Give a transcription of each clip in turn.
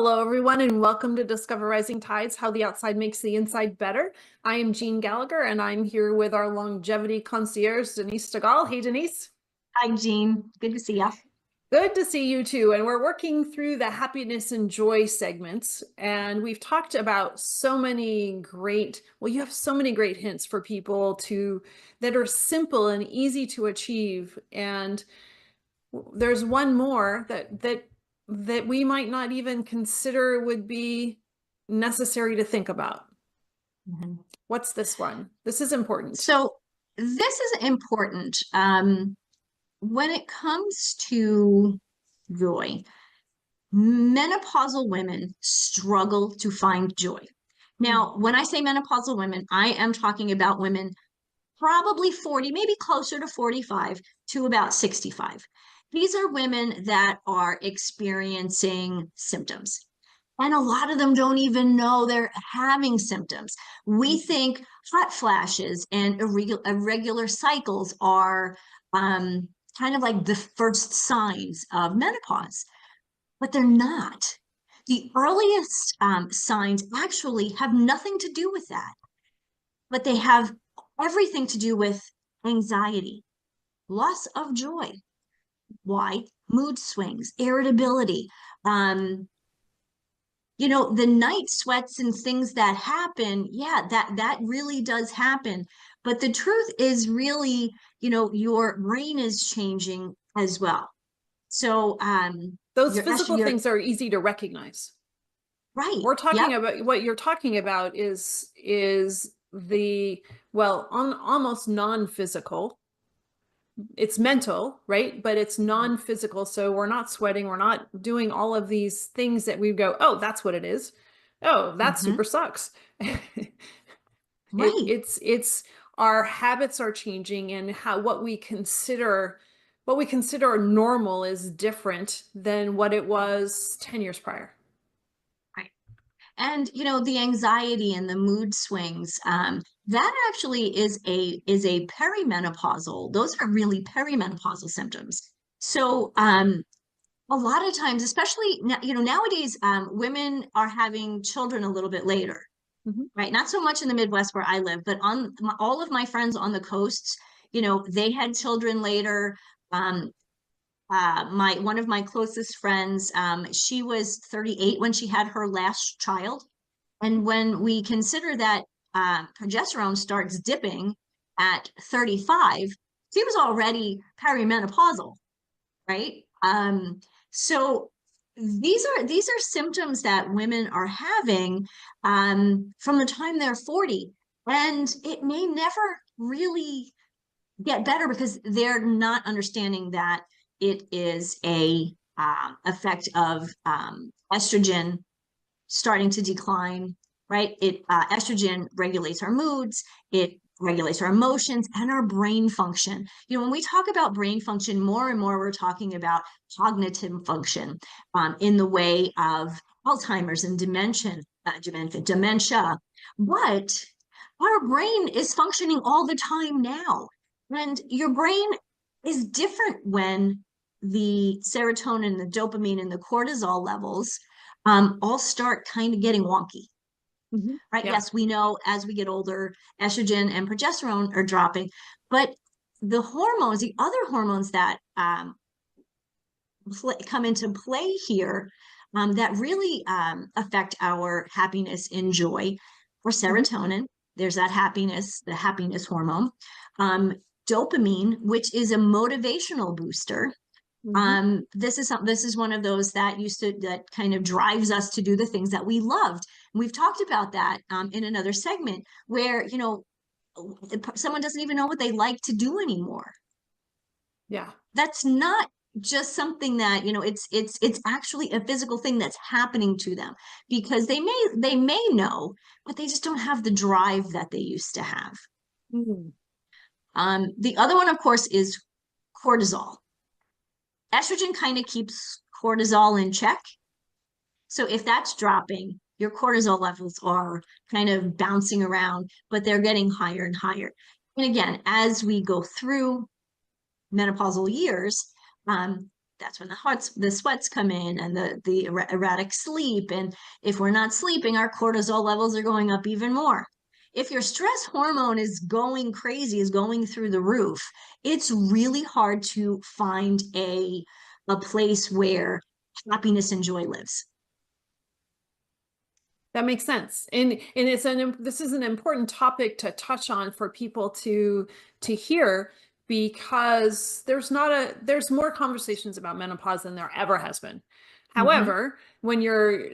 Hello, everyone, and welcome to Discover Rising Tides, How the Outside Makes the Inside Better. I am Jeanne Gallagher, and I'm here with our longevity concierge, Denise Stegall. Hey, Denise. Hi, Jeanne. Good to see you. Good to see you too. And we're working through the happiness and joy segments. And we've talked about so many great, well, you have so many great hints for people that are simple and easy to achieve. And there's one more that we might not even consider would be necessary to think about. What's this one? This is important. So this is important. When it comes to joy, menopausal women struggle to find joy. Now, when I say menopausal women, I am talking about women probably 40, maybe closer to 45 to about 65. These are women that are experiencing symptoms. And a lot of them don't even know they're having symptoms. We think hot flashes and irregular cycles are kind of like the first signs of menopause, but they're not. The earliest signs actually have nothing to do with that, but they have everything to do with anxiety, loss of joy. Why? Mood swings, irritability, the night sweats and things that happen. Yeah, that really does happen. But the truth is really, your brain is changing as well. So those physical things are easy to recognize. Right. We're talking about what you're talking about is the, well, almost non-physical. It's mental, right? But it's non-physical. So we're not sweating. We're not doing all of these things that we go, oh, that's what it is. Oh, that super sucks. Right. It's our habits are changing, and what we consider normal is different than what it was 10 years prior. And the anxiety and the mood swings, that actually is a perimenopausal. Those are really perimenopausal symptoms. So a lot of times, especially nowadays, women are having children a little bit later, right? Not so much in the Midwest where I live, but on all of my friends on the coasts, they had children later. One of my closest friends, she was 38 when she had her last child. And when we consider that progesterone starts dipping at 35, she was already perimenopausal, right? So these are symptoms that women are having from the time they're 40, and it may never really get better because they're not understanding that it is a effect of estrogen starting to decline, right? Estrogen regulates our moods, it regulates our emotions and our brain function. When we talk about brain function, more and more we're talking about cognitive function in the way of Alzheimer's and dementia. But our brain is functioning all the time now. And your brain is different when the serotonin, the dopamine, and the cortisol levels all start kind of getting wonky. Right? Yeah. Yes, we know as we get older, estrogen and progesterone are dropping, but the hormones, the other hormones that come into play here that really affect our happiness and joy are serotonin. There's that happiness, the happiness hormone. Dopamine, which is a motivational booster. This is one of those that kind of drives us to do the things that we loved. And we've talked about that in another segment where, someone doesn't even know what they like to do anymore. Yeah. That's not just something that, it's actually a physical thing that's happening to them because they may know, but they just don't have the drive that they used to have. The other one, of course, is cortisol. Estrogen kind of keeps cortisol in check. So if that's dropping, your cortisol levels are kind of bouncing around, but they're getting higher and higher. And again, as we go through menopausal years, that's when the sweats come in, and the erratic sleep. And if we're not sleeping, our cortisol levels are going up even more. If your stress hormone is going crazy, is going through the roof, it's really hard to find a place where happiness and joy lives. That makes sense. And this is an important topic to touch on for people to hear, because there's more conversations about menopause than there ever has been. However, when you're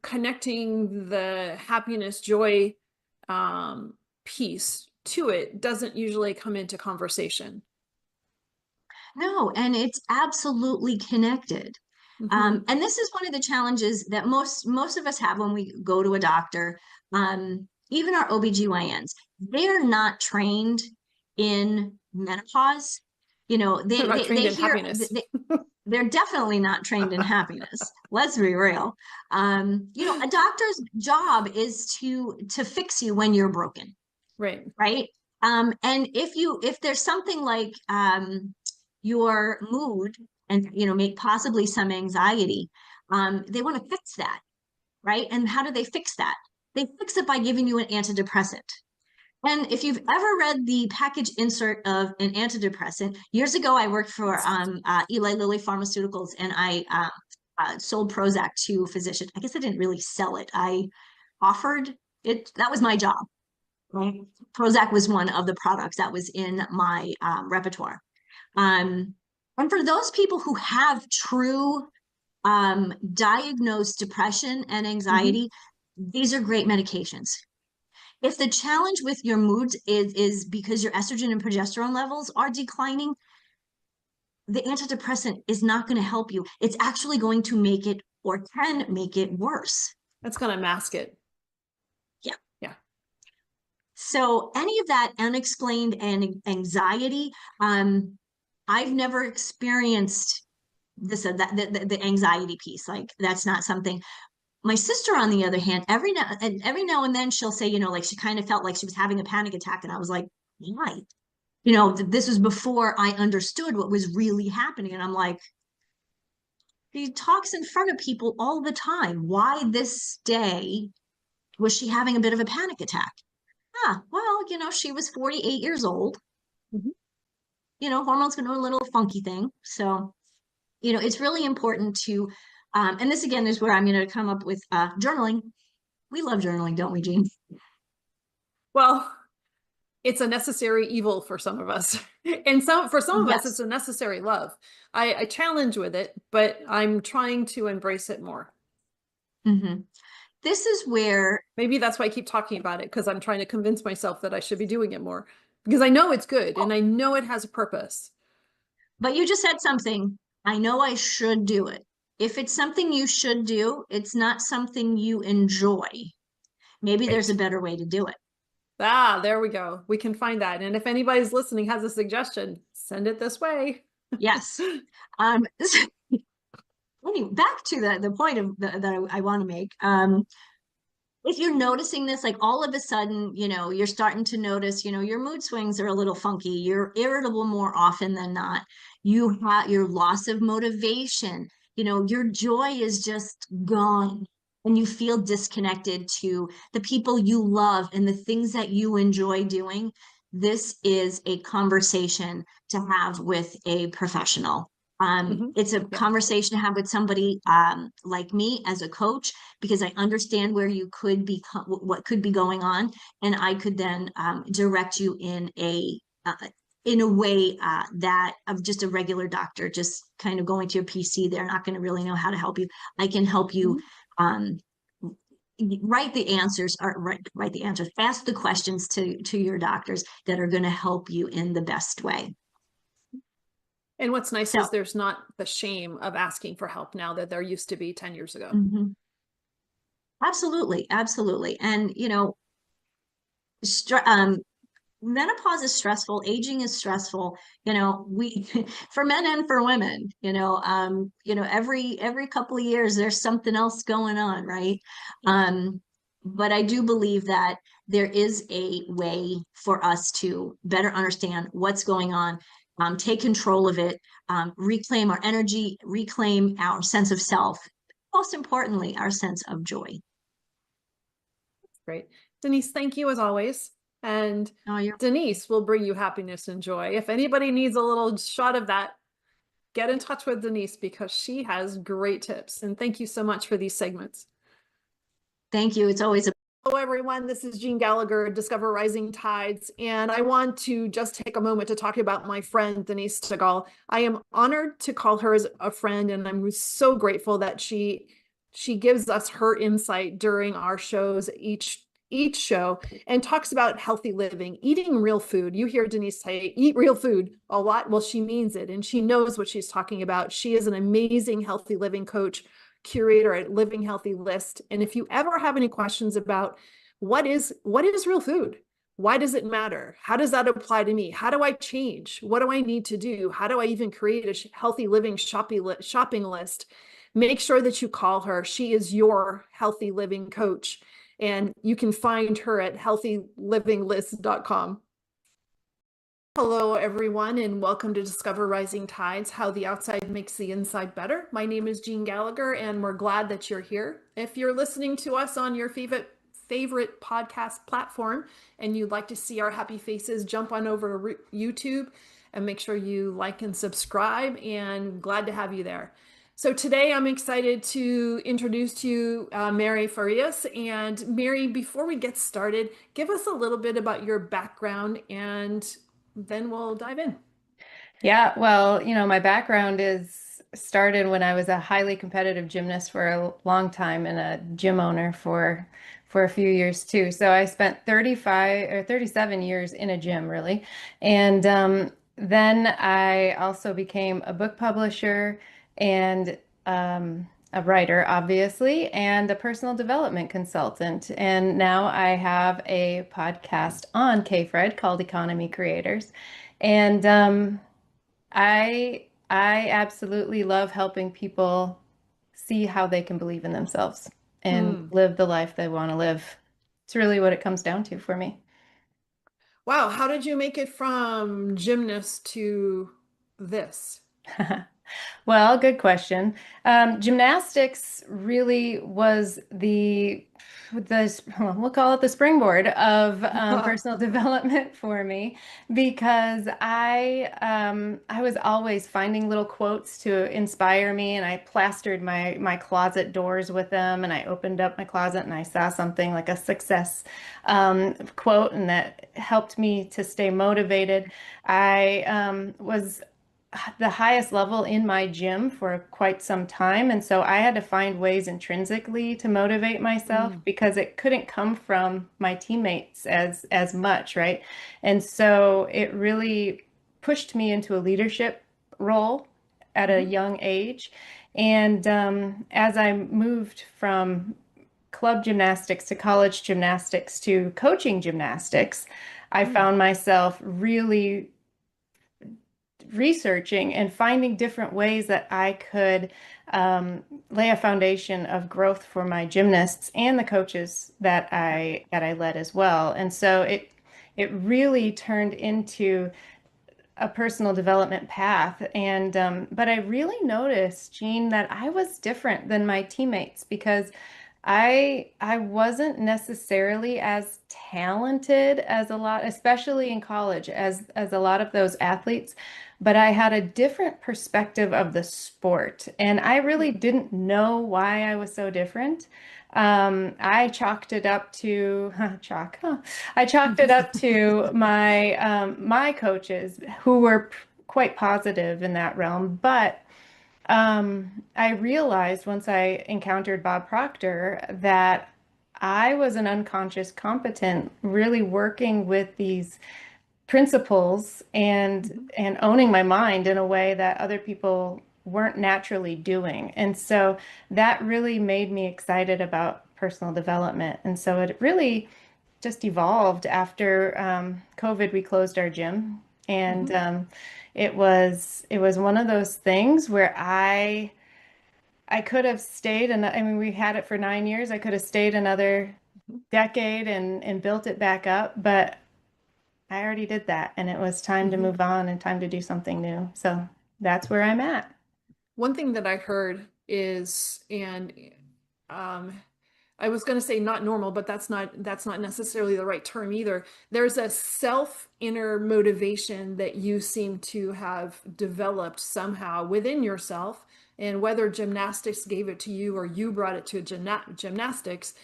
connecting the happiness, joy piece to it, doesn't usually come into conversation. No, and it's absolutely connected. And this is one of the challenges that most of us have when we go to a doctor. Even our OBGYNs, they're not trained in menopause. You know, They're not trained they in hear happiness. they're definitely not trained in happiness. Let's be real. You know, a doctor's job is to fix you when you're broken, Right. right? And if there's something like your mood and, you know, make possibly some anxiety, they want to fix that, right? And how do they fix that? They fix it by giving you an antidepressant. And if you've ever read the package insert of an antidepressant, years ago I worked for Eli Lilly Pharmaceuticals, and I sold Prozac to physicians. I guess I didn't really sell it. I offered it. That was my job. Right? Prozac was one of the products that was in my repertoire. And for those people who have true diagnosed depression and anxiety, these are great medications. If the challenge with your moods is because your estrogen and progesterone levels are declining, the antidepressant is not going to help you. It's actually going to make it, or can make it, worse. That's going to mask it. Yeah. Yeah. So any of that unexplained and anxiety, I've never experienced this, the anxiety piece. Like, that's not something. My sister, on the other hand, every now and then she'll say, you know, like she kind of felt like she was having a panic attack. And I was like, why? You know, this was before I understood what was really happening. And I'm like, she talks in front of people all the time. Why this day was she having a bit of a panic attack? Ah, well, you know, she was 48 years old. You know, hormones can do a little funky thing. So, you know, it's really important to, and this again is where I'm going to come up with journaling. We love journaling, don't we, Jeanne? Well, it's a necessary evil for some of us. And for some of us, it's Yes. a necessary love. I challenge with it, but I'm trying to embrace it more. This is where, Maybe that's why I keep talking about it, because I'm trying to convince myself that I should be doing it more, because I know it's good and I know it has a purpose. but you just said something. I know I should do it. If it's something you should do, it's not something you enjoy. Maybe there's a Right. better way to do it. Ah, there we go. We can find that. And if anybody's listening has a suggestion, send it this way. Yes. Anyway, back to the point of that I want to make. If you're noticing this, like all of a sudden, you know, you're starting to notice, you know, your mood swings are a little funky. You're irritable more often than not. You have your loss of motivation. You know, your joy is just gone, and you feel disconnected to the people you love and the things that you enjoy doing. This is a conversation to have with a professional. It's a Yeah. conversation to have with somebody like me as a coach, because I understand where you could be, what could be going on, and I could then direct you in a way that of just a regular doctor, just kind of going to your PC. They're not going to really know how to help you. I can help you write the answers, or write the answers, ask the questions to your doctors that are going to help you in the best way. And what's nice So, is there's not the shame of asking for help now that there used to be 10 years ago. absolutely, absolutely. And, you know, menopause is stressful, aging is stressful, you know, we for men and for women, you know, every couple of years there's something else going on, right? But I do believe that there is a way for us to better understand what's going on take control of it, reclaim our energy, reclaim our sense of self, most importantly, our sense of joy. Great. Denise, thank you as always. And Oh, you're Denise will bring you happiness and joy. If anybody needs a little shot of that, get in touch with Denise because she has great tips. And thank you so much for these segments. Thank you. It's always a Hello, everyone. This is Jeanne Gallagher, Discover Rising Tides, and I want to just take a moment to talk about my friend, Denise Stegall. I am honored to call her as a friend, and I'm so grateful that she gives us her insight during our shows each show and talks about healthy living, eating real food. You hear Denise say, eat real food a lot. Well, she means it, and she knows what she's talking about. She is an amazing healthy living coach, curator at Living Healthy List. And if you ever have any questions about what is real food, why does it matter, how does that apply to me, how do I change, what do I need to do, how do I even create a healthy living shopping list, make sure that you call her. She is your healthy living coach, and you can find her at healthylivinglist.com. Hello, everyone, and welcome to Discover Rising Tides, How the Outside Makes the Inside Better. My name is Jeanne Gallagher, and we're glad that you're here. If you're listening to us on your favorite podcast platform and you'd like to see our happy faces, jump on over to YouTube and make sure you like and subscribe, and glad to have you there. So today I'm excited to introduce to you Mary Farias. And Mary, before we get started, give us a little bit about your background and then we'll dive in. Yeah, well, my background is started when I was a highly competitive gymnast for a long time and a gym owner for a few years too. So I spent 35 or 37 years in a gym, really. And then I also became a book publisher and a writer, obviously, and a personal development consultant. And now I have a podcast on KFRED called Economy Creators. And I absolutely love helping people see how they can believe in themselves and live the life they want to live. It's really what it comes down to for me. Wow, how did you make it from gymnast to this? Well, good question. Gymnastics really was we'll call it the springboard of personal development for me because I was always finding little quotes to inspire me, and I plastered my closet doors with them, and I opened up my closet and I saw something like a success quote, and that helped me to stay motivated. I was the highest level in my gym for quite some time. And so I had to find ways intrinsically to motivate myself because it couldn't come from my teammates as much, right? And so it really pushed me into a leadership role at a young age. And as I moved from club gymnastics to college gymnastics to coaching gymnastics, I found myself really researching and finding different ways that I could lay a foundation of growth for my gymnasts and the coaches that I led as well. And so it really turned into a personal development path. And but I really noticed, Jeanne, that I was different than my teammates because I wasn't necessarily as talented as a lot, especially in college, as a lot of those athletes, but I had a different perspective of the sport, and I really didn't know why I was so different. I chalked it up to I chalked it up to my coaches who were quite positive in that realm, but I realized once I encountered Bob Proctor that I was an unconscious competent, really working with these principles and owning my mind in a way that other people weren't naturally doing. And so that really made me excited about personal development. And so it really just evolved after COVID. We closed our gym, and it was one of those things where I could have stayed, and I mean we had it for 9 years. I could have stayed another decade and built it back up, but I already did that, and it was time to Mhm. move on and time to do something new. So that's where I'm at. One thing that I heard is, and um, I was going to say not normal, but that's not necessarily the right term either. There's a self inner motivation that you seem to have developed somehow within yourself, and whether gymnastics gave it to you or you brought it to gymnastics,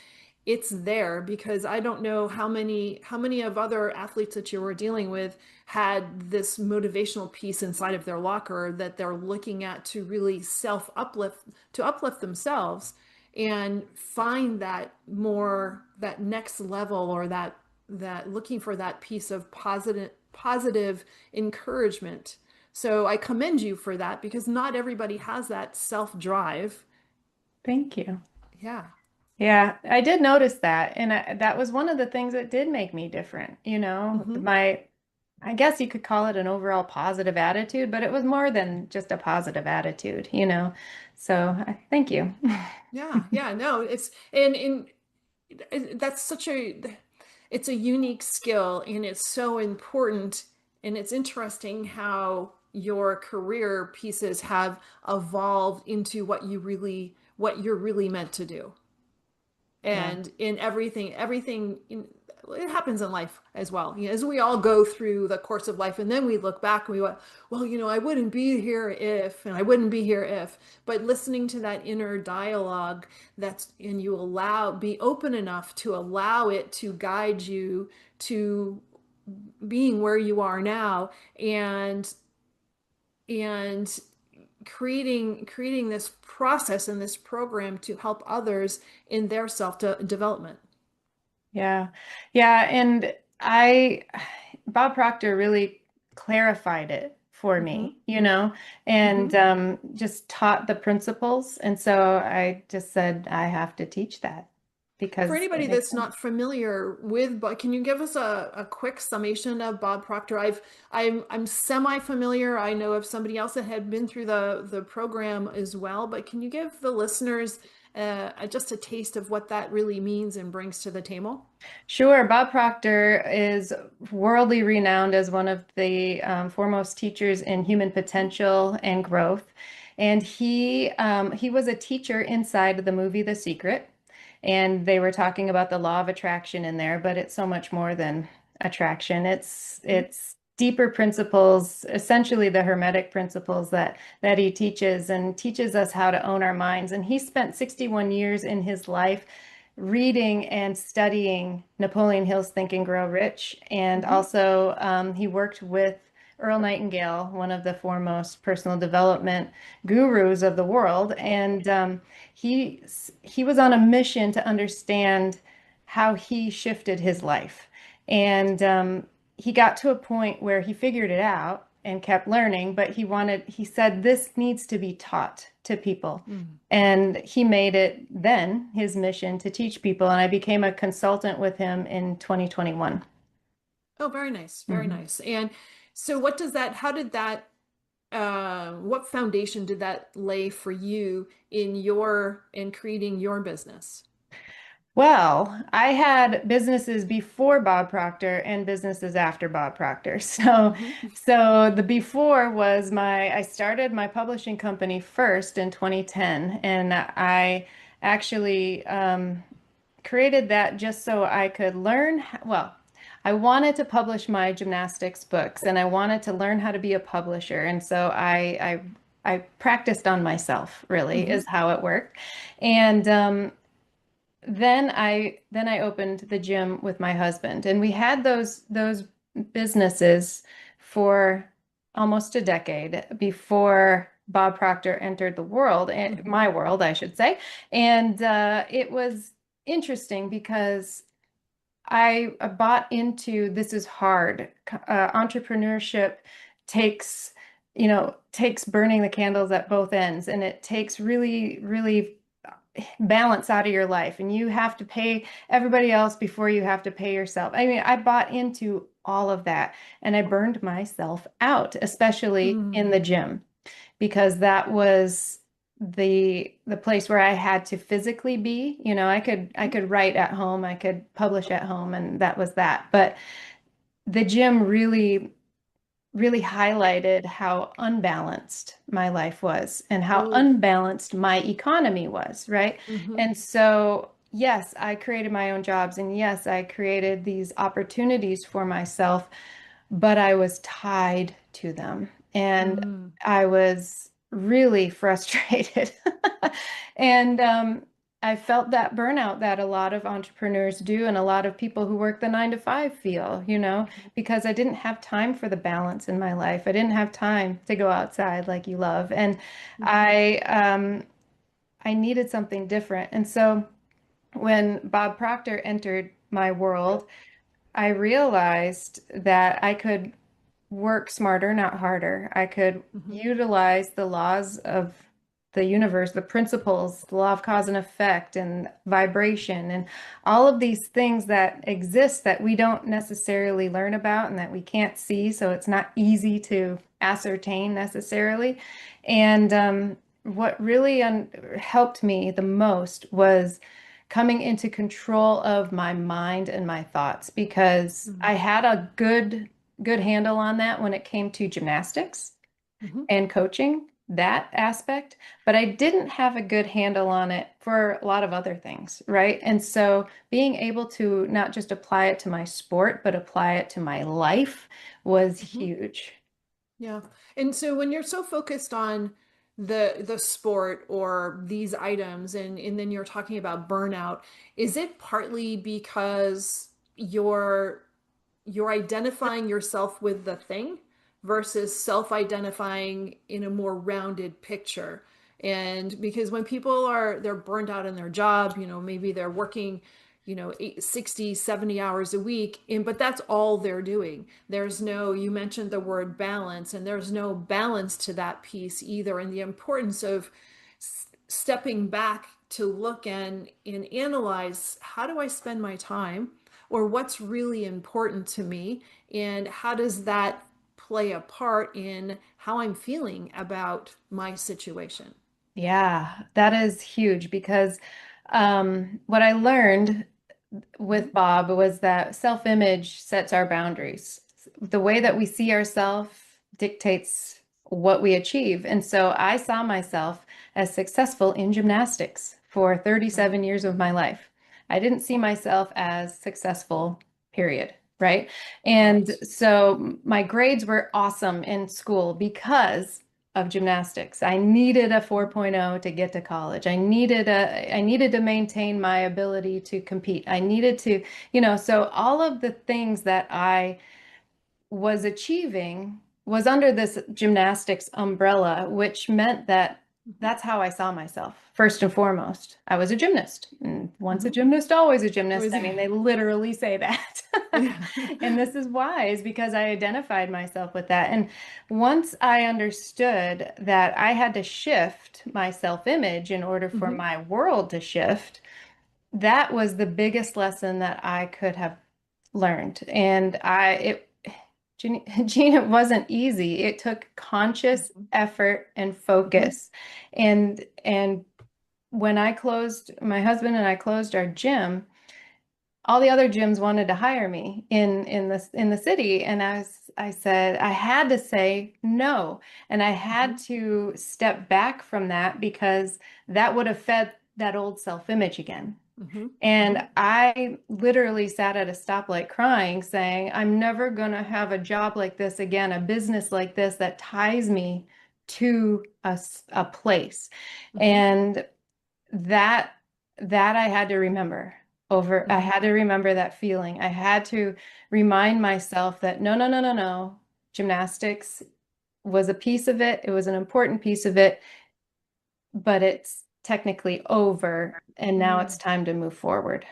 it's there because I don't know how many of other athletes that you were dealing with had this motivational piece inside of their locker that they're looking at to really self uplift to uplift themselves and find that next level, or that looking for that piece of positive encouragement. So I commend you for that because not everybody has that self drive. Thank you. Yeah. Yeah, I did notice that. And that was one of the things that did make me different. Hmm. I guess you could call it an overall positive attitude, but it was more than just a positive attitude. So thank you. Yeah, yeah, no, and that's such a it's a unique skill, and it's so important, and it's interesting how your career pieces have evolved into what you're really meant to do. Yeah. And in it happens in life as well, as we all go through the course of life, and then we look back and we went, well, I wouldn't be here if, and I wouldn't be here if. But listening to that inner dialogue, and you be open enough to allow it to guide you to being where you are now, and creating this process and this program to help others in their self development. Yeah. Yeah. And Bob Proctor really clarified it for Hmm. me, Hmm. and just taught the principles. And so I just said, I have to teach that For because it anybody makes that's sense. not familiar with Bob, can you give us a quick summation of Bob Proctor? I'm semi-familiar. I know of somebody else that had been through the program as well, but can you give the listeners just a taste of what that really means and brings to the table? Sure. Bob Proctor is worldly renowned as one of the foremost teachers in human potential and growth. And he was a teacher inside the movie The Secret. And they were talking about the law of attraction in there, but it's so much more than attraction. It's deeper principles, essentially the Hermetic principles that he teaches, and teaches us how to own our minds. And he spent 61 years in his life reading and studying Napoleon Hill's Think and Grow Rich. And Mm-hmm. also, he worked with Earl Nightingale, one of the foremost personal development gurus of the world. And he, he was on a mission to understand how he shifted his life. And he got to a point where he figured it out and kept learning, but he said, this needs to be taught to people. Mm. And he made it then his mission to teach people. And I became a consultant with him in 2021. Oh, very nice, very Mhm. nice. And so, what foundation did that lay for you in creating your business? Well, I had businesses before Bob Proctor and businesses after Bob Proctor. So, Hmm. so the before was I started my publishing company first in 2010, and I actually created that just so I could learn. Well, I wanted to publish my gymnastics books, and I wanted to learn how to be a publisher. And so I practiced on myself, really, is Hmm. how it worked. And then I opened the gym with my husband, and we had those businesses for almost a decade before Bob Proctor entered the world, Hmm. my world, I should say. And it was interesting because I bought into this is hard. Entrepreneurship takes, takes burning the candles at both ends, and it takes really, really balance out of your life, and you have to pay everybody else before you have to pay yourself. I mean, I bought into all of that, and I burned myself out, especially in the Mm. gym, because that was the place where I had to physically be. I could write at home, I could publish at home, and that was that. But the gym really highlighted how unbalanced my life was and how Oh. unbalanced my economy was, right? Mm-hmm. And so, yes, I created my own jobs and yes, I created these opportunities for myself, but I was tied to them and Mm. I was really frustrated. And I felt that burnout that a lot of entrepreneurs do and a lot of people who work the 9 to 5 feel, because I didn't have time for the balance in my life. I didn't have time to go outside like you love. And Mm-hmm. I needed something different. And so when Bob Proctor entered my world, I realized that I could work smarter, not harder. I could Mm-hmm. utilize the laws of the universe, the principles, the law of cause and effect, and vibration, and all of these things that exist that we don't necessarily learn about and that we can't see. So it's not easy to ascertain necessarily. And what really helped me the most was coming into control of my mind and my thoughts because I had a good handle on that when it came to gymnastics Mm-hmm. and coaching, that aspect, but I didn't have a good handle on it for a lot of other things, right? And so being able to not just apply it to my sport, but apply it to my life was Mm-hmm. huge. Yeah. And so when you're so focused on the sport or these items and then you're talking about burnout, is it partly because you're identifying yourself with the thing versus self-identifying in a more rounded picture? And because when people they're burned out in their job, maybe they're working 60, 70 hours a week, but that's all they're doing. There's no, you mentioned the word balance, and there's no balance to that piece either. And the importance of stepping back to look and analyze, how do I spend my time, or what's really important to me, and how does that play a part in how I'm feeling about my situation? Yeah, that is huge because what I learned Mm-hmm. with Bob was that self-image sets our boundaries. The way that we see ourselves dictates what we achieve. And so I saw myself as successful in gymnastics for Right. 37 years of my life. I didn't see myself as successful, period. Right. And Right. so my grades were awesome in school because of gymnastics. I needed a 4.0 to get to college. I needed to maintain my ability to compete. I needed to, so all of the things that I was achieving was under this gymnastics umbrella, which meant that Mm-hmm. that's how I saw myself. First and foremost, I was a gymnast. And once a Mm-hmm. gymnast, always a It gymnast. was, I mean, they literally say that. yeah. And this is why, is because I identified myself with that. And once I understood that I had to shift my self-image in order for Mm-hmm. my world to shift, that was the biggest lesson that I could have learned. And Jean, it wasn't easy. It took conscious Mm-hmm. effort and Mm-hmm. focus. And when my husband and I closed our gym, all the other gyms wanted to hire me in the city, and I said I had to say no, and I Mm-hmm. had to step back from that because that would have fed that old self-image again. Mm-hmm. Mm-hmm. And I literally sat at a stoplight crying, saying, I'm never going to have a job like this again, a business like this that ties me to a place. Mm-hmm. And that I had to remember I Mm-hmm. had to remember that feeling. I had to remind myself that no, no, no, no, no. Gymnastics was a piece of it. It was an important piece of it, but it's technically over. And now it's Mm. time to move forward.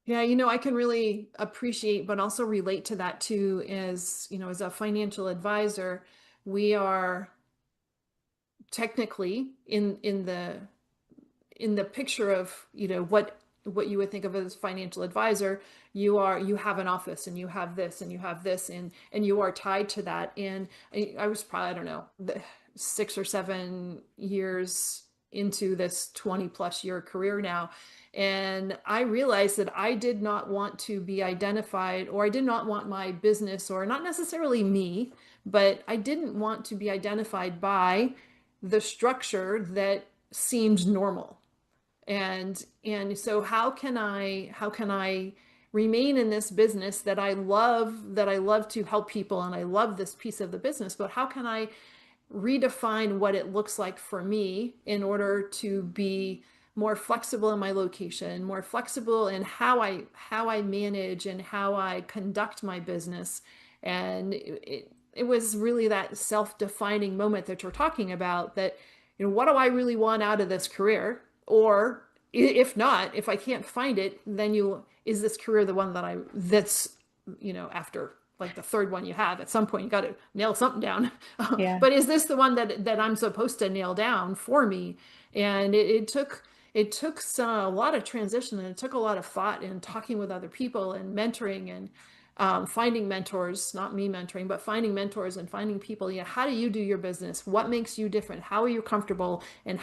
Yeah, I can really appreciate, but also relate to that too, as a financial advisor, we are technically in the picture of, what you would think of as financial advisor. You have an office, and you have this, and you have this, and you are tied to that. And I was probably, I don't know, 6 or 7 years into this 20 plus year career now. And I realized that I did not want to be identified, or I did not want my business, or not necessarily me, but I didn't want to be identified by the structure that seemed normal. And so how can I remain in this business that I love to help people, and I love this piece of the business, but how can I redefine what it looks like for me in order to be more flexible in my location, more flexible in how I manage and how I conduct my business. And it was really that self-defining moment that you're talking about, that, what do I really want out of this career? Or if not, if I can't find it, then is this career the one that's, after like the third one you have, at some point you got to nail something down. Yeah. But is this the one that I'm supposed to nail down for me? And it took a lot of transition, and it took a lot of thought and talking with other people and mentoring, and finding mentors, not me mentoring, but finding mentors and finding people. How do you do your business? What makes you different? How are you comfortable? And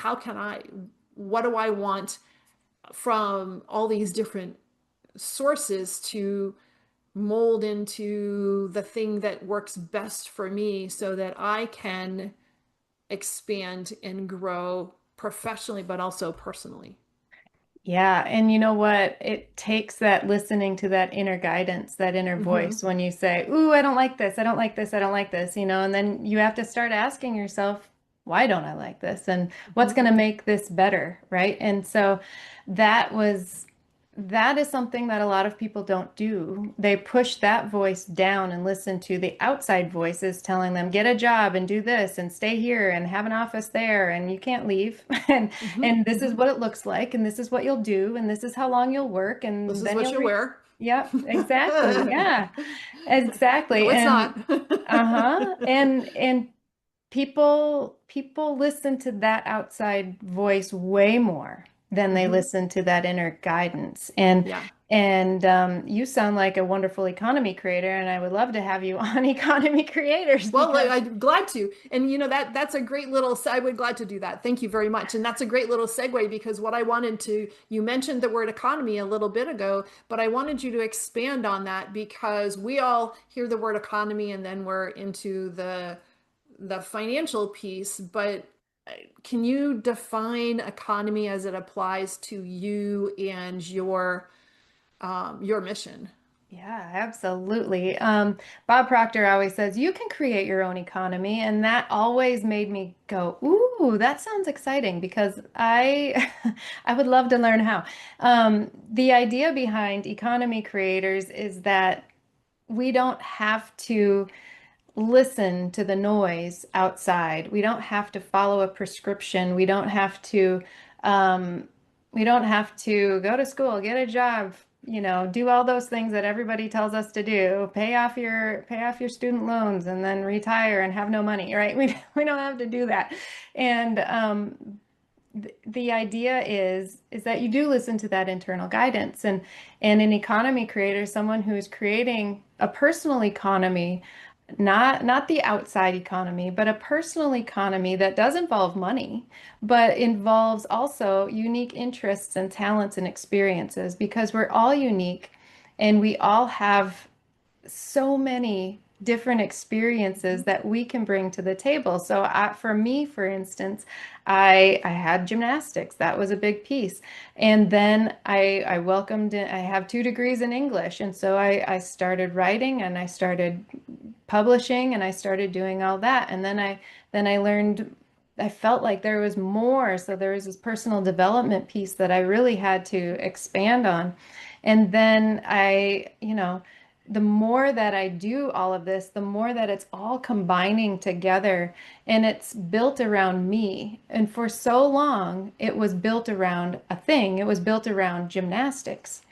what do I want from all these different sources to mold into the thing that works best for me, so that I can expand and grow professionally, but also personally. Yeah, and you know what? It takes that listening to that inner guidance, that inner Mm-hmm. voice when you say, "Ooh, I don't like this. I don't like this. I don't like this," and then you have to start asking yourself, "Why don't I like this? And what's Mm-hmm. going to make this better?" Right? And so that was that is something that a lot of people don't do. They push that voice down and listen to the outside voices telling them, get a job and do this and stay here and have an office there and you can't leave. And Mm-hmm. and this is Mm-hmm. what it looks like and this is what you'll do and this is how long you'll work This and is then what you'll you reach. wear. Yep, exactly. Yeah. No, Exactly. it's And not. uh-huh. And people listen to that outside voice way more than they Mm-hmm. listen to that inner guidance. And you sound like a wonderful economy creator, and I would love to have you on Economy Creators Well, because I'm glad to. And that's a great little, I would glad to do that. Thank you very much. And that's a great little segue, because what I wanted to, you mentioned the word economy a little bit ago, but I wanted you to expand on that, because we all hear the word economy and then we're into the financial piece. But can you define economy as it applies to you and your mission? yeah, absolutely. Bob Proctor always says you can create your own economy, and that always made me go, "Ooh, that sounds exciting," because I I would love to learn how. The idea behind economy creators is that we don't have to listen to the noise outside. We don't have to follow a prescription. Um, we don't have to go to school, get a job, do all those things that everybody tells us to do. Pay off your student loans and then retire and have no money, right? We don't have to do that. And the idea is that you do listen to that internal guidance, and an economy creator, someone who is creating a personal economy, not the outside economy, but a personal economy that does involve money, but involves also unique interests and talents and experiences, because we're all unique and we all have so many different experiences that we can bring to the table. So for me, for instance, I had gymnastics. That was a big piece. And then I welcomed it. I have 2 degrees in English. And so I started writing and I started publishing and I started doing all that. And then I learned, I felt like there was more. So there was this personal development piece that I really had to expand on. And then the more that I do all of this, the more that it's all combining together and it's built around me. And for so long, it was built around a thing. It was built around gymnastics.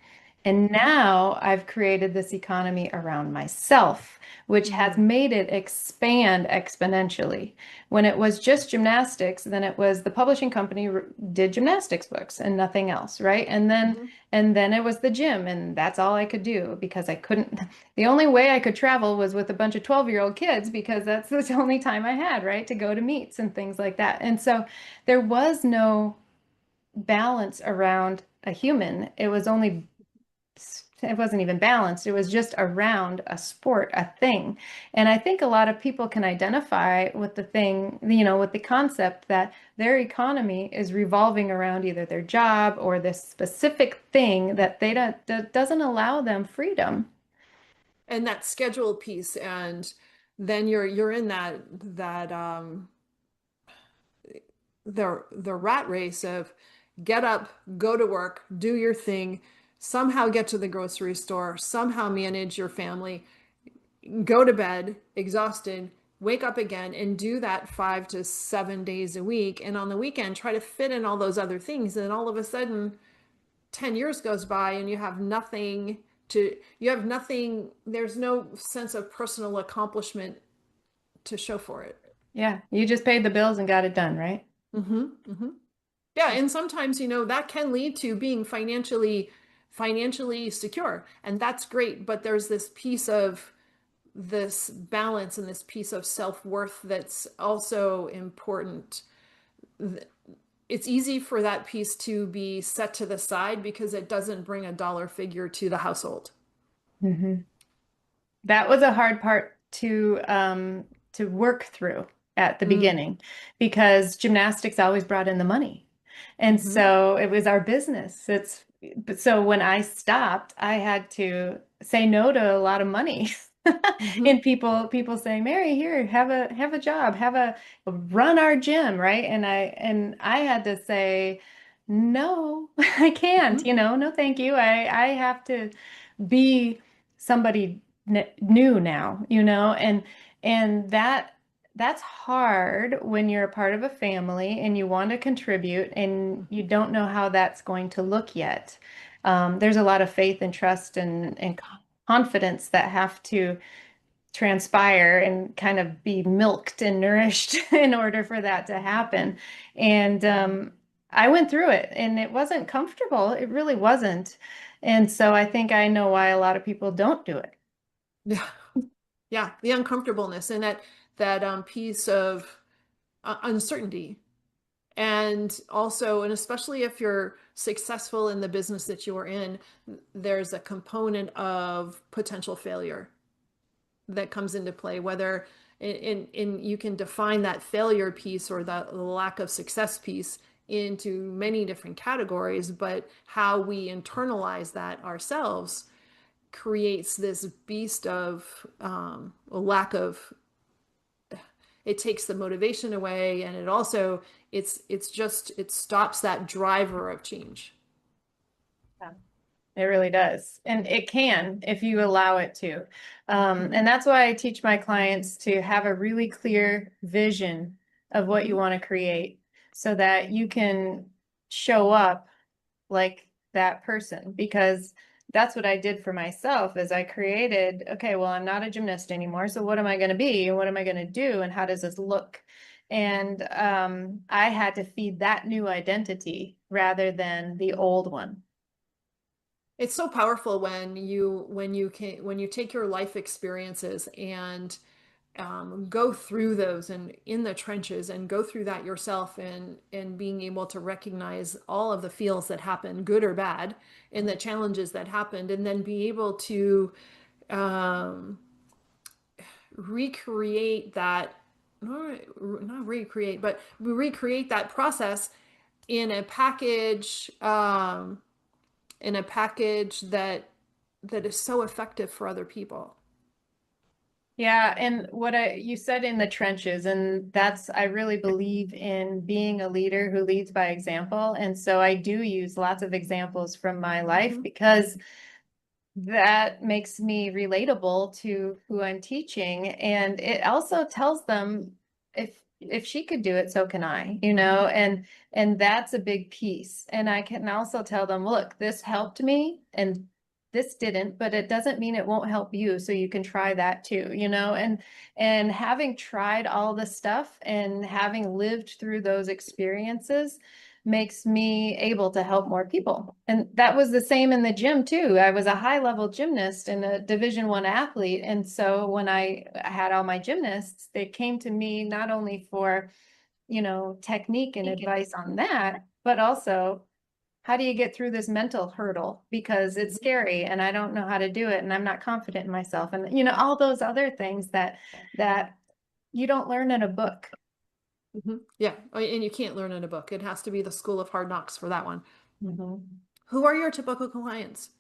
And now I've created this economy around myself, which has Mhm. made it expand exponentially. When it was just gymnastics, then it was the publishing company did gymnastics books and nothing else, right? Mhm. And then it was the gym, and that's all I could do because I couldn't. The only way I could travel was with a bunch of 12-year-old kids because that's the only time I had, right, to go to meets and things like that. And so there was no balance around a human. It wasn't even balanced. It was just around a sport, a thing. And I think a lot of people can identify with the thing, with the concept that their economy is revolving around either their job or this specific thing that that doesn't allow them freedom. And that schedule piece, and then you're in that the rat race of get up, go to work, do your thing, somehow get to the grocery store, somehow manage your family, go to bed exhausted, wake up again, and do that 5 to 7 days a week. And on the weekend, try to fit in all those other things. And all of a sudden, 10 years goes by and you have nothing, there's no sense of personal accomplishment to show for it. Yeah, you just paid the bills and got it done, right? Mm-hmm, mm-hmm. Yeah, and sometimes, that can lead to being financially secure, and that's great, but there's this piece of this balance and this piece of self-worth that's also important. It's easy for that piece to be set to the side because it doesn't bring a dollar figure to the household. Hmm. That was a hard part to work through at the Mm, beginning because gymnastics always brought in the money. And mm-hmm, so it was our business. But so when I stopped, I had to say no to a lot of money. mm-hmm, And people say, Mary, here, have a job, run our gym, right? And I had to say, no, I can't, mm-hmm. no, thank you. I have to be somebody new now, and that's hard when you're a part of a family and you want to contribute and you don't know how that's going to look yet. There's a lot of faith and trust and confidence that have to transpire and kind of be milked and nourished in order for that to happen. And I went through it and it wasn't comfortable. It really wasn't. And so I think I know why a lot of people don't do it. Yeah, yeah, the uncomfortableness and that piece of uncertainty. And also, and especially if you're successful in the business that you are in, there's a component of potential failure that comes into play, whether in you can define that failure piece or the lack of success piece into many different categories, but how we internalize that ourselves creates this beast of a lack of, it takes the motivation away, and it also it's just it stops that driver of change. Yeah. It really does. And it can if you allow it to. Mm-hmm. And that's why I teach my clients to have a really clear vision of what you Mm-hmm. want to create so that you can show up like that person, because that's what I did for myself is I created, okay, well, I'm not a gymnast anymore. So what am I going to be? And what am I going to do? And how does this look? And I had to feed that new identity rather than the old one. It's so powerful when you take your life experiences and go through those and in the trenches and go through that yourself, and being able to recognize all of the feels that happen, good or bad, and the challenges that happened, and then be able to um, recreate that, not recreate, but recreate that process in a package, that is so effective for other people. Yeah, and what you said in the trenches, and I really believe in being a leader who leads by example. And so I do use lots of examples from my life Mhm. because that makes me relatable to who I'm teaching. And it also tells them if she could do it, so can I, and that's a big piece. And I can also tell them, look, this helped me, and this didn't, but it doesn't mean it won't help you. So you can try that too, you know, and having tried all the stuff and having lived through those experiences makes me able to help more people. And that was the same in the gym too. I was a high level gymnast and a Division I athlete. And so when I had all my gymnasts, they came to me not only for, you know, technique and advice on that, but also how do you get through this mental hurdle? Because it's scary and I don't know how to do it and I'm not confident in myself. And, you know, all those other things that you don't learn in a book. Yeah. And you can't learn in a book. It has to be the school of hard knocks for that one. Mhm. Who are your typical clients?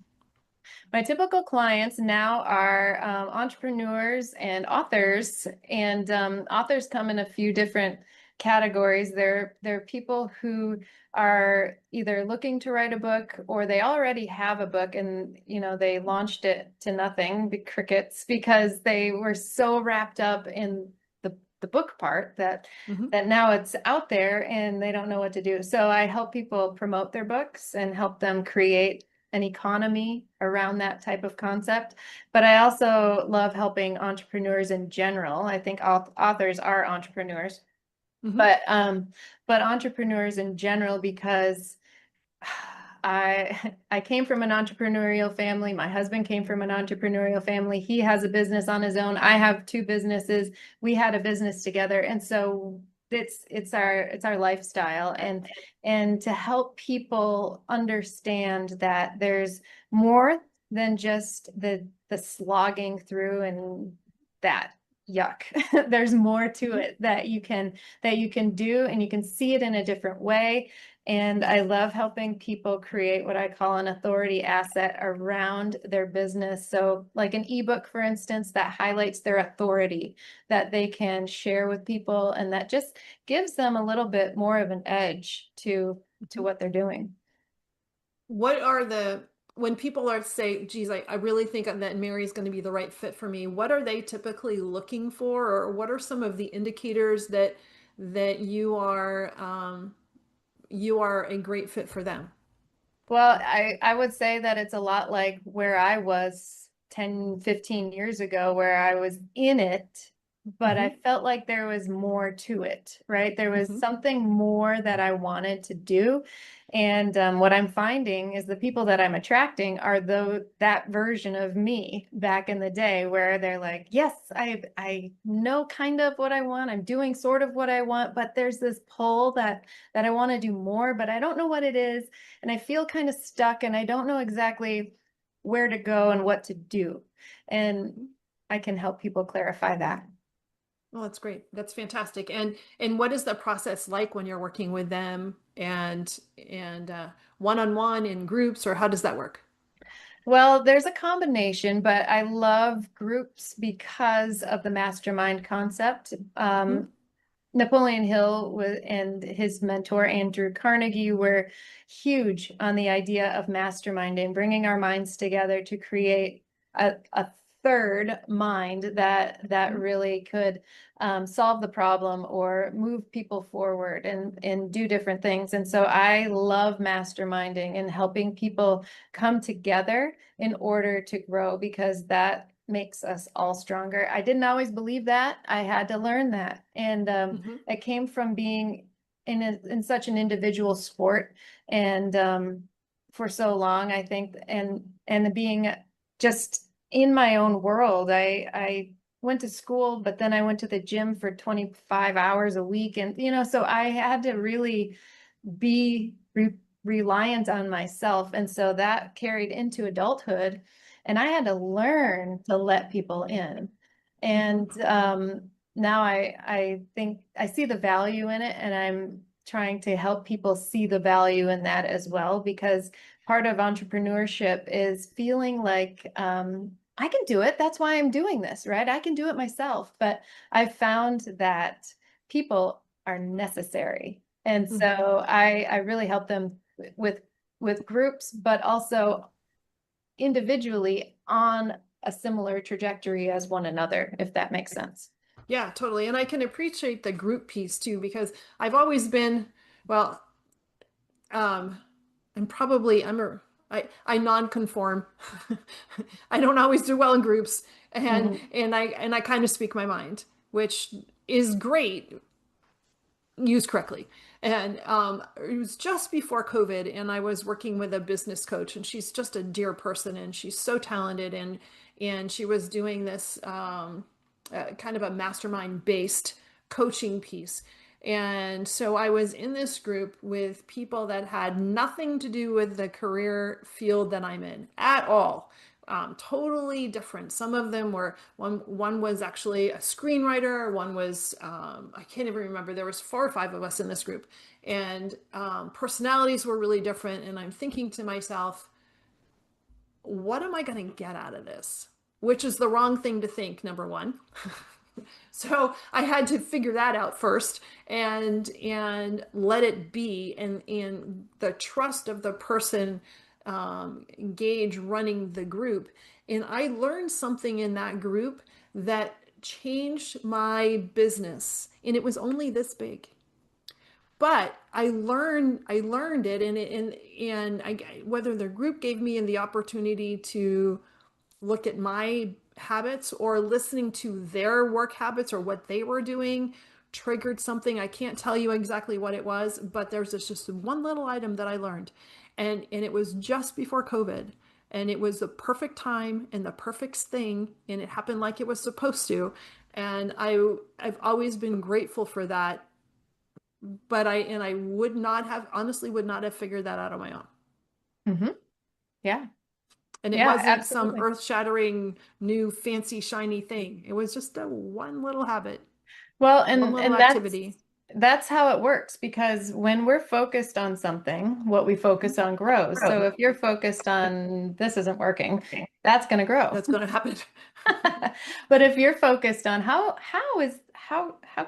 My typical clients now are entrepreneurs and authors, and authors come in a few different categories. They're people who are either looking to write a book or they already have a book and you know they launched it to nothing, crickets, because they were so wrapped up in the book part Mhm. that now it's out there and they don't know what to do. So I help people promote their books and help them create an economy around that type of concept. But I also love helping entrepreneurs in general. I think authors are entrepreneurs, Mhm. but entrepreneurs in general because I came from an entrepreneurial family. My husband came from an entrepreneurial family. He has a business on his own. I have two businesses. We had a business together. And so it's our lifestyle and to help people understand that there's more than just the slogging through and that yuck. There's more to Mhm. it that you can do and you can see it in a different way. And I love helping people create what I call an authority asset around their business. So, like an ebook, for instance, that highlights their authority that they can share with people, and that just gives them a little bit more of an edge to Mhm. what they're doing. What are when people are say, geez, I really think that Mary's going to be the right fit for me, what are they typically looking for? Or what are some of the indicators that you are a great fit for them? Well, I would say that it's a lot like where I was 10, 15 years ago, where I was in it, but I Hmm. felt like there was more to it, right? There was Hmm. something more that I wanted to do. And what I'm finding is the people that I'm attracting are that version of me back in the day where they're like, yes, I know kind of what I want. I'm doing sort of what I want, but there's this pull that I want to do more, but I don't know what it is and I feel kind of stuck and I don't know exactly where to go and what to do. And I can help people clarify that. Well, that's great. That's fantastic. And what is the process like when you're working with them and one-on-one in groups, or how does that work? Well, there's a combination, but I love groups because of the mastermind concept. Hmm. Napoleon Hill and his mentor, Andrew Carnegie, were huge on the idea of masterminding, bringing our minds together to create a third mind that really could solve the problem or move people forward and do different things. And so I love masterminding and helping people come together in order to grow because that makes us all stronger. I didn't always believe that. I had to learn that. And Hmm. it came from being in such an individual sport and for so long, I think, and being just in my own world. I went to school, but then I went to the gym for 25 hours a week. And, you know, so I had to really be reliant on myself. And so that carried into adulthood. And I had to learn to let people in. Hmm. And now I think I see the value in it, and I'm trying to help people see the value in that as well, because part of entrepreneurship is feeling like I can do it. That's why I'm doing this, right? I can do it myself. But I've found that people are necessary. And Hmm. so I really help them with with groups, but also individually on a similar trajectory as one another, if that makes sense. Yeah, totally. And I can appreciate the group piece too, because I've always been, well, um, I'm I non-conform. I don't always do well in groups, and Mhm. I kind of speak my mind, which is great used correctly. And it was just before COVID, and I was working with a business coach, and she's just a dear person, and she's so talented, and she was doing this kind of a mastermind based coaching piece. And so I was in this group with people that had nothing to do with the career field that I'm in at all. Totally different. Some of them were one was actually a screenwriter. One was I can't even remember. There was 4 or 5 of us in this group, and personalities were really different. And I'm thinking to myself, what am I going to get out of this? Which is the wrong thing to think, number one. So I had to figure that out first and let it be, and the trust of the person engage running the group. And I learned something in that group that changed my business, and it was only this big. But I learned it, and whether the group gave me the opportunity to look at my habits or listening to their work habits or what they were doing triggered something. I can't tell you exactly what it was, but there's just one little item that I learned. And it was just before COVID. And it was the perfect time and the perfect thing. And it happened like it was supposed to. And I've always been grateful for that. But I would not have, honestly would not have figured that out on my own. Mhm. Yeah. And it Yeah, wasn't some absolutely. earth-shattering, new, fancy, shiny thing. It was just a one little habit, Well, one little and activity. that's how it works because when we're focused on something, what we focus on grows. So if you're focused on this isn't working, that's going to grow. That's going to happen. But if you're focused on how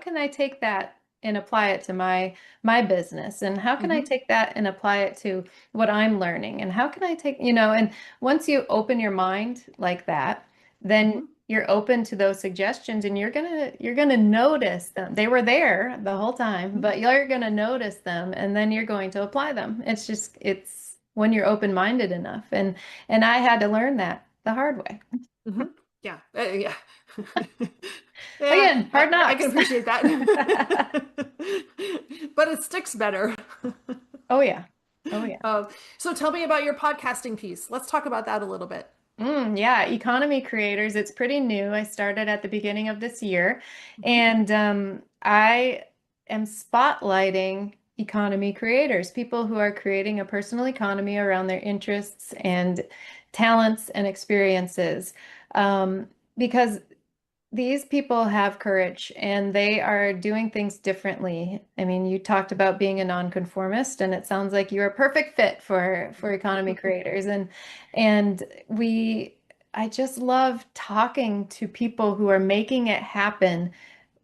can I take that and apply it to my business, and how can I Hmm. take that and apply it to what I'm learning, and how can I take, and once you open your mind like that, then Hmm. you're open to those suggestions, and you're gonna notice them. They were there the whole time, but you're gonna notice them, and then you're going to apply them. It's when you're open-minded enough, and I had to learn that the hard way. Hmm. Yeah. Yeah. Yeah. Again, hard I can knocks. appreciate that. But it sticks better. Oh yeah. Oh yeah. Uh, so tell me about your podcasting piece. Let's talk about that a little bit. Yeah, economy creators. It's pretty new. I started at the beginning of this year, Hmm. and I am spotlighting economy creators, people who are creating a personal economy around their interests and talents and experiences. Um, because these people have courage and they are doing things differently. I mean, you talked about being a nonconformist, and it sounds like you're a perfect fit for economy creators. And we I just love talking to people who are making it happen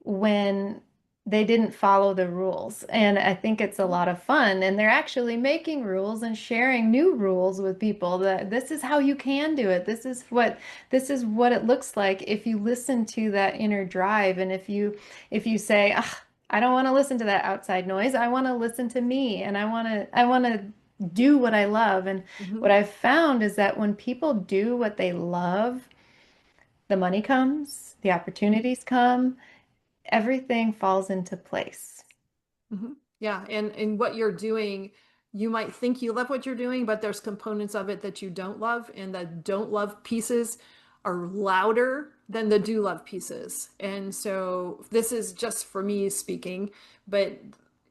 when they didn't follow the rules. And I think it's a lot of fun. And they're actually making rules and sharing new rules with people that this is how you can do it. This is what it looks like if you listen to that inner drive. And if you say, I don't want to listen to that outside noise. I want to listen to me, and I want to do what I love. And Hmm. what I've found is that when people do what they love, the money comes, the opportunities come, everything falls into place. Hmm. Yeah, and what you're doing, you might think you love what you're doing, but there's components of it that you don't love, and the don't love pieces are louder than the do love pieces. And so this is just for me speaking, but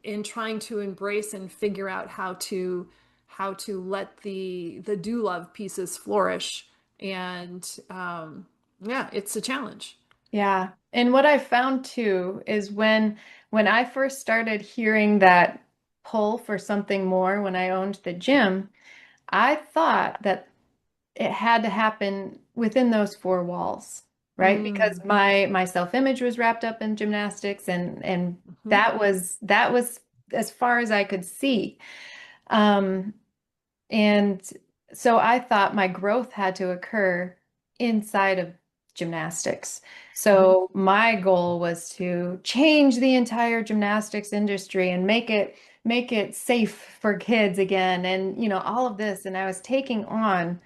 in trying to embrace and figure out how to let the do love pieces flourish, and yeah, it's a challenge. Yeah. And what I found too is when I first started hearing that pull for something more when I owned the gym, I thought that it had to happen within those 4 walls, right? Because Mm. my self-image was wrapped up in gymnastics, and Hmm. that was as far as I could see. Um, And so I thought my growth had to occur inside of gymnastics. Mhm. So my goal was to change the entire gymnastics industry and make it safe for kids again, and all of this. And I was taking on,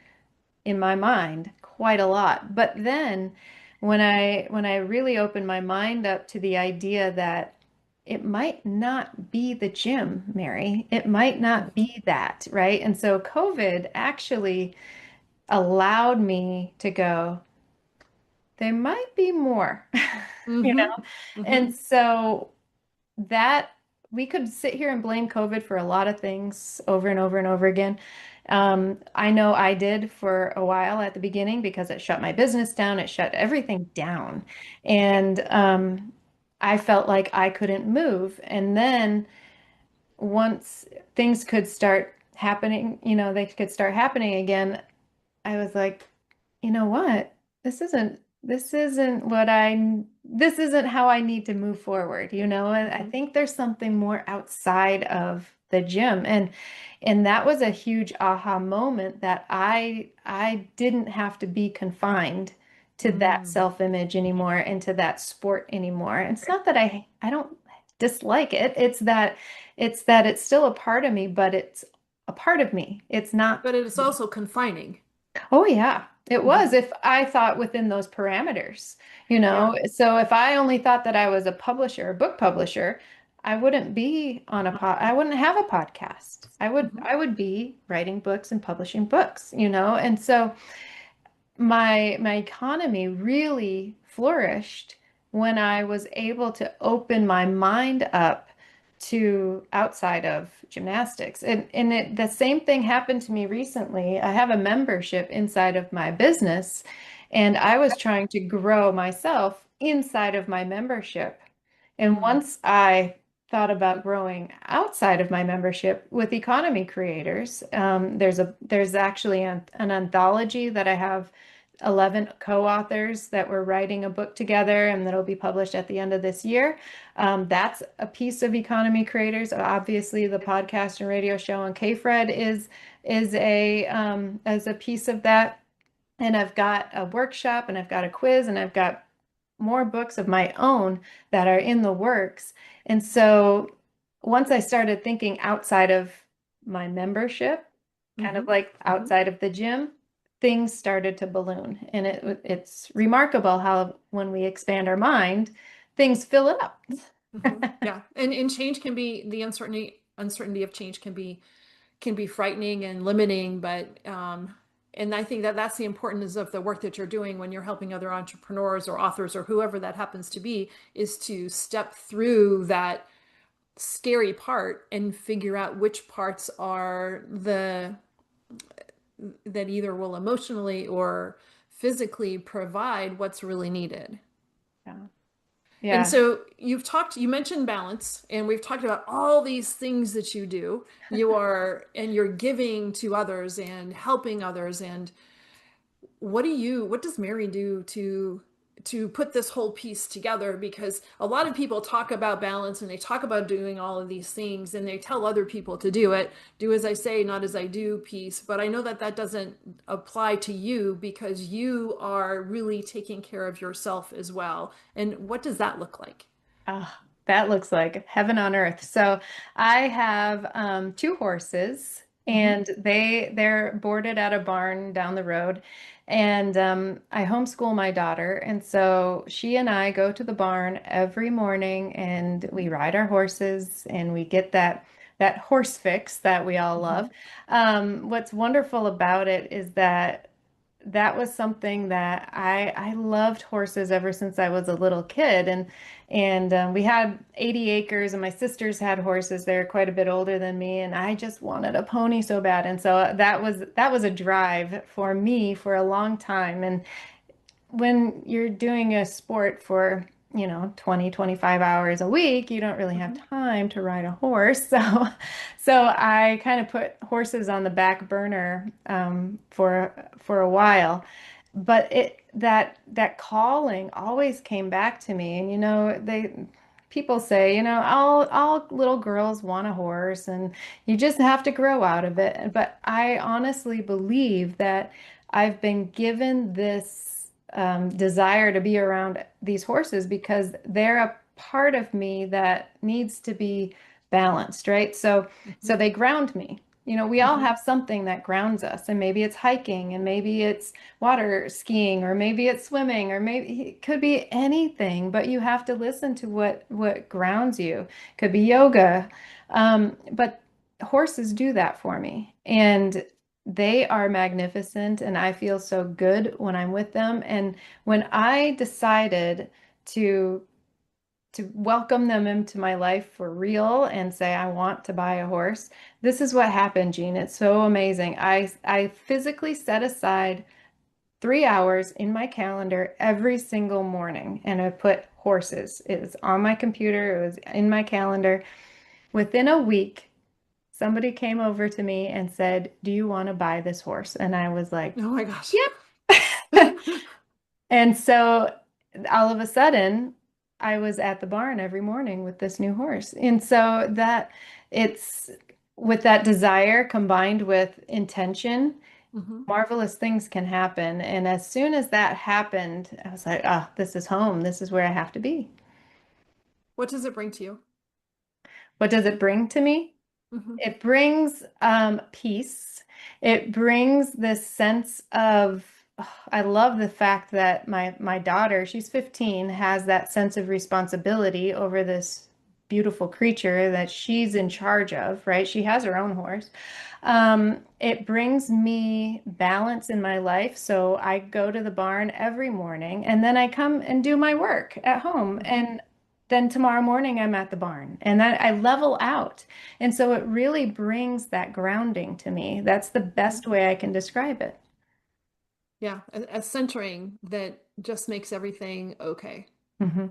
in my mind, quite a lot. But then when I really opened my mind up to the idea that it might not be the gym, Mary, it might not be that, right? And so COVID actually allowed me to go, there might be more, you Mhm. know? And Mhm. so that we could sit here and blame COVID for a lot of things over and over and over again. I know I did for a while at the beginning because it shut my business down, it shut everything down. And I felt like I couldn't move. And then once things could start happening, they could start happening again, I was like, you know what? This isn't how I need to move forward, And I Mhm. think there's something more outside of the gym. And that was a huge aha moment that I didn't have to be confined to that Mm. self-image anymore and to that sport anymore. And it's not that I don't dislike it. It's that it's still a part of me, but it's a part of me. It's not But it's me. also confining. Oh, yeah, it was Mhm. if I thought within those parameters, Yeah. So if I only thought that I was a publisher, a book publisher, I wouldn't be on I wouldn't have a podcast. Mhm. I would be writing books and publishing books. And so my economy really flourished when I was able to open my mind up to outside of gymnastics. The same thing happened to me recently. I have a membership inside of my business, and I was trying to grow myself inside of my membership. And Mm. once I thought about growing outside of my membership with economy creators, there's actually an anthology that I have 11 co-authors that we're writing a book together, and that'll be published at the end of this year. That's a piece of economy creators. Obviously, the podcast and radio show on KFred is a piece of that. And I've got a workshop and I've got a quiz and I've got more books of my own that are in the works. And so once I started thinking outside of my membership, kind of Mhm. like Mhm. outside of the gym, things started to balloon. And it's remarkable how when we expand our mind, things fill it up. Mhm. Yeah. And change can be the uncertainty of change can be frightening and limiting, but and I think that that's the importance of the work that you're doing when you're helping other entrepreneurs or authors or whoever that happens to be, is to step through that scary part and figure out which parts are the that either will emotionally or physically provide what's really needed. Yeah. And Yeah. so you mentioned balance, and we've talked about all these things that you do. And you're giving to others and helping others. And what does Mary do to put this whole piece together? Because a lot of people talk about balance and they talk about doing all of these things and they tell other people to do it, do as I say, not as I do piece. But I know that that doesn't apply to you because you are really taking care of yourself as well. And what does that look like? Oh, that looks like heaven on earth. So I have two horses, Mm-hmm. and they're boarded at a barn down the road. And I homeschool my daughter, and so she and I go to the barn every morning, and we ride our horses, and we get that horse fix that we all Mm-hmm. love. What's wonderful about it is that that was something that I loved horses ever since I was a little kid, and we had 80 acres, and my sisters had horses. They're quite a bit older than me, and I just wanted a pony so bad. And so that was a drive for me for a long time. And when you're doing a sport for 20, 25 hours a week, you don't really have Mm-hmm. time to ride a horse. So I kind of put horses on the back burner for a while. But that calling always came back to me. And they people say, all little girls want a horse, and you just have to grow out of it. But I honestly believe that I've been given desire to be around these horses because they're a part of me that needs to be balanced, right? So Mhm. they ground me. We all Mhm. have something that grounds us, and maybe it's hiking, and maybe it's water skiing, or maybe it's swimming, or maybe it could be anything, but you have to listen to what grounds you. Could be yoga. But horses do that for me. And they are magnificent, and I feel so good when I'm with them. And when I decided to welcome them into my life for real and say I want to buy a horse, this is what happened, Jeanne. It's so amazing. I physically set aside 3 hours in my calendar every single morning, and I put horses. It was on my computer. It was in my calendar. Within a week, somebody came over to me and said, "Do you want to buy this horse?" And I was like, Oh my gosh. "Yep." And so all of a sudden, I was at the barn every morning with this new horse. And so that it's with that desire combined with intention, Mhm. marvelous things can happen. And as soon as that happened, I was like, oh, this is home. This is where I have to be. What does it bring to you? What does it bring to me? Mhm. It brings peace. It brings this sense of, oh, I love the fact that my daughter, she's 15, has that sense of responsibility over this beautiful creature that she's in charge of, right? She has her own horse. It brings me balance in my life. So I go to the barn every morning and then I come and do my work at home. Mhm. And then tomorrow morning I'm at the barn and then I level out. And so it really brings that grounding to me. That's the Mhm. best way I can describe it. Yeah, a centering that just makes everything okay. Hmm.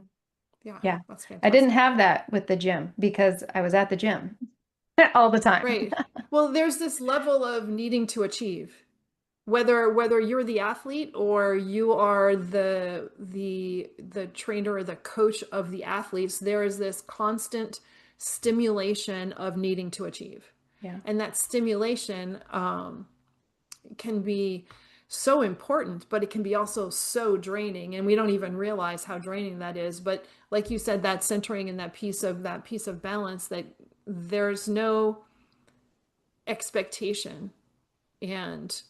Yeah, Yeah. that's I didn't fantastic. have that with the gym because I was at the gym all the time. Right. Well, there's this level of needing to achieve. Whether you're the athlete or you are the trainer or the coach of the athletes, there is this constant stimulation of needing to achieve. Yeah. And that stimulation can be so important, but it can be also so draining, and we don't even realize how draining that is. But like you said, that centering and that piece of balance, that there's no expectation, and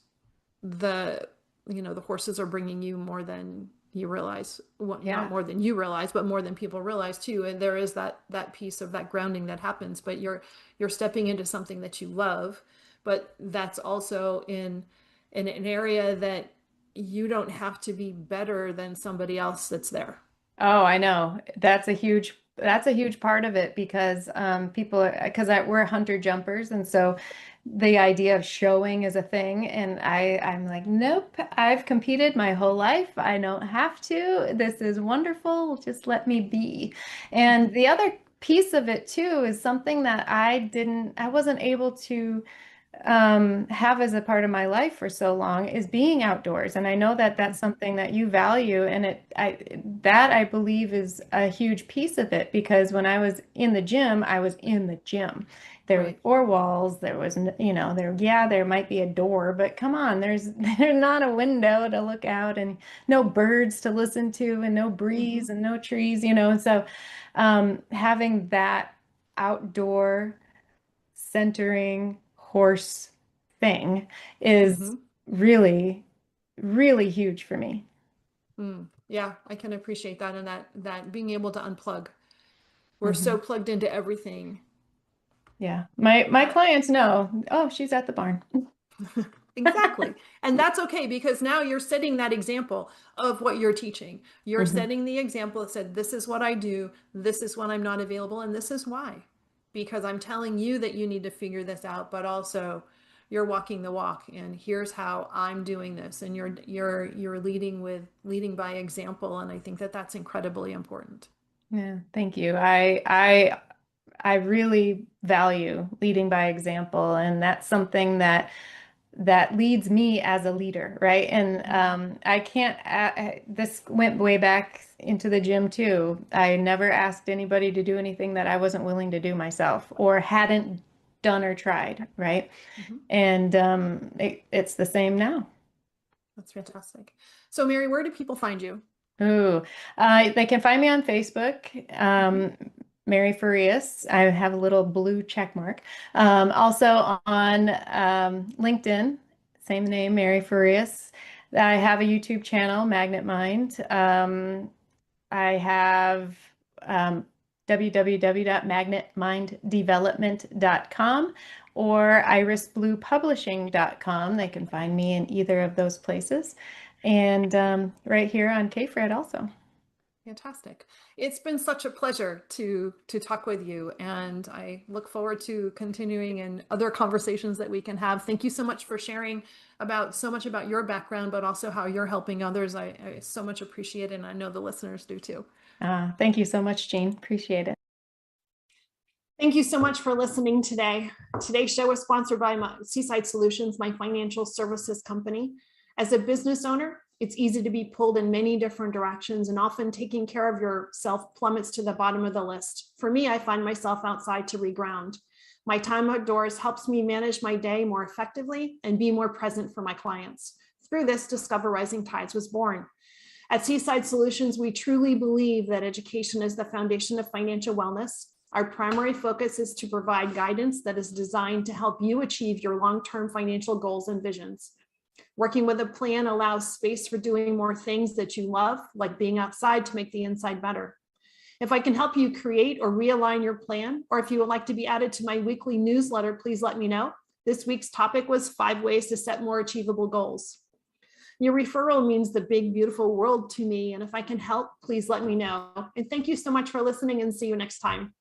the the horses are bringing you more than you realize, well, not Yeah. more than you realize, but more than people realize too. And there is that piece of that grounding that happens, but you're stepping into something that you love, but that's also in an area that you don't have to be better than somebody else that's there. Oh, I know. That's a huge part of it because because we're hunter jumpers, and so the idea of showing is a thing, and I'm like, nope, I've competed my whole life. I don't have to. This is wonderful. Just let me be. And Mhm. the other piece of it too is something that I wasn't able to have as a part of my life for so long is being outdoors. And I know that that's something that you value, and that I believe is a huge piece of it because when I was in the gym, I was in the gym. There were Right. four walls. There was, yeah, there might be a door, but come on, there's not a window to look out and no birds to listen to and no breeze Hmm. and no trees, so having that outdoor centering horse thing is Hmm. really, really huge for me. Mm. Yeah, I can appreciate that, and that being able to unplug. We're so Hmm. plugged into everything. Yeah. My that clients know, oh, she's at the barn. Exactly. And that's okay, because now you're setting that example of what you're teaching. You're Hmm. setting the example that said, this is what I do, this is when I'm not available, and this is why. Because I'm telling you that you need to figure this out, but also you're walking the walk, and here's how I'm doing this. And you're leading by example, and I think that that's incredibly important. Yeah, thank you. I really value leading by example, and that's something that leads me as a leader, right? And Mhm. I can't, this went way back into the gym too. I never asked anybody to do anything that I wasn't willing to do myself or hadn't done or tried, right? Mhm. And it's the same now. That's fantastic. So Mary, where do people find you? Ooh, they can find me on Facebook, Mary Farias. I have a little blue check mark. Also on LinkedIn, same name, Mary Farias. I have a YouTube channel, Magnet Mind. I have www.magnetminddevelopment.com or irisbluepublishing.com. They can find me in either of those places. And right here on KFred also. Fantastic. It's been such a pleasure to talk with you, and I look forward to continuing in other conversations that we can have. Thank you so much for sharing so much about your background, but also how you're helping others. I so much appreciate it, and I know the listeners do too. Thank you so much, Jeanne. Appreciate it. Thank you so much for listening today. Today's show was sponsored by Seaside Solutions, my financial services company. As a business owner, it's easy to be pulled in many different directions, and often taking care of yourself plummets to the bottom of the list. For me, I find myself outside to reground. My time outdoors helps me manage my day more effectively and be more present for my clients. Through this, Discover Rising Tides was born. At Seaside Solutions, we truly believe that education is the foundation of financial wellness. Our primary focus is to provide guidance that is designed to help you achieve your long-term financial goals and visions. Working with a plan allows space for doing more things that you love, like being outside to make the inside better. If I can help you create or realign your plan, or if you would like to be added to my weekly newsletter, please let me know. This week's topic was 5 ways to set more achievable goals. Your referral means the big, beautiful world to me, and if I can help, please let me know. And thank you so much for listening, and see you next time.